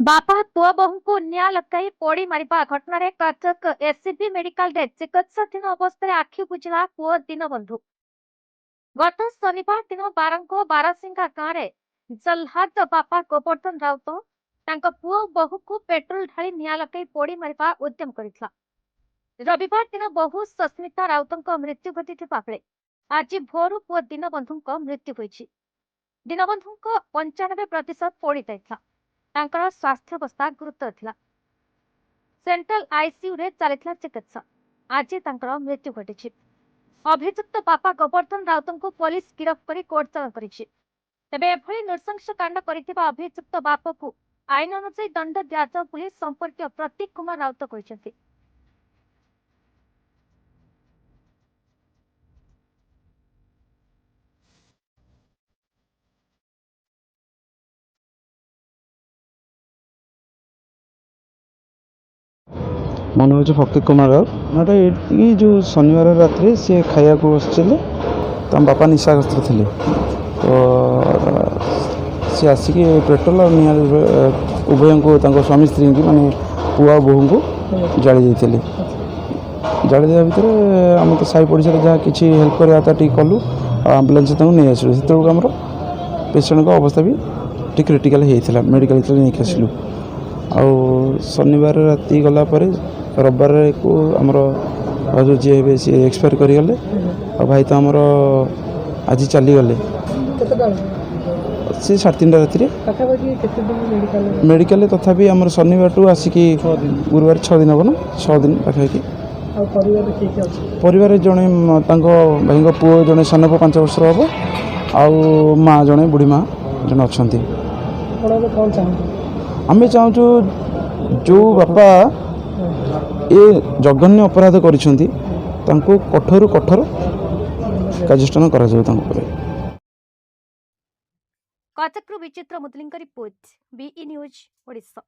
बापा पुआ बहु को निया लगाई पोड़ी मारिबा घटना कटक एससीबी मेडिकल चिकित्साधीन अवस्था आखि बुझला पुआ दीनबंधु। गत शनिवार दिन बारंग बारासिंगा गाँव में जल्हाद बापा गोवर्धन राउत तांका पुआ बहु को पेट्रोल ढाली निया लगाई पोड़ी मारिबा उद्यम करथिला। रविवार दिन बहु सस्मिता राउतଙ୍କ मृत्यु घटिथिबा बेले आज भोरु पुआ दीनबंधुଙ୍କ मृत्यु होईछि। दीनबंधुଙ୍କ 95% पोड़ी जाइथिला। तांकर स्वास्थ्यावस्था गुरुतर थिला। सेंट्रल आईसीयू रे चलिथिला चिकित्सा। आज तांकर मृत्यु घटिछि। अभियुक्त बापा गोवर्धन राउतଙ୍କୁ पुलिस गिरफ करी कोर्ट चालाण करिछि। तेबे एभଳି नृशंस कांड करिथिबा अभियुक्त बापाକୁ आईन अनुसार दंड दियाजाउ ବୋଲି संपर्कीय प्रतीक कुमार राउत କହିଛନ୍ତି। मन हूँ फकीर कुमार राउत ना ये जो शनिवार रात सी खाया बसते तम बापा निशाग्रस्त थे तो सी आसिक पेट्रोल और निया उभय को स्वामी स्त्री की माने पुआ बोहू को जाली जाते जाली देवा भितर आम तो साई पड़ोसा जहाँ किसी हेल्प करवा टी कलु आम्बुलांस नहीं आसलु से आम पेसेंट को अवस्था भी ठीक क्रिटिकल होता मेडिकल नहीं आसलु आ शनिवार राति गला रविवार को आमर जो जी हे सी एक्सपायर करगले और भाई तो आमर आज चलीगले सी 3:30 राति मेडिकल तथापि आमर शनिवार टू आसिक गुरुवार 6 दिन हम ना 6 दिन पाखापाखि परिवार जड़े भाई पुओ जड़े सानप 5 वर्ष हम आउ माँ जड़े बुढ़ी माँ जड़े अच्छा आम चाहूँ जो बापा ये जघन्य अपराध करिसेंती तांको कठोर कठोर कार्यानुष्ठान करा जाय तांको ऊपर। कटकरू विचित्र मुदलिंग रिपोर्ट बीई न्यूज ओडिशा।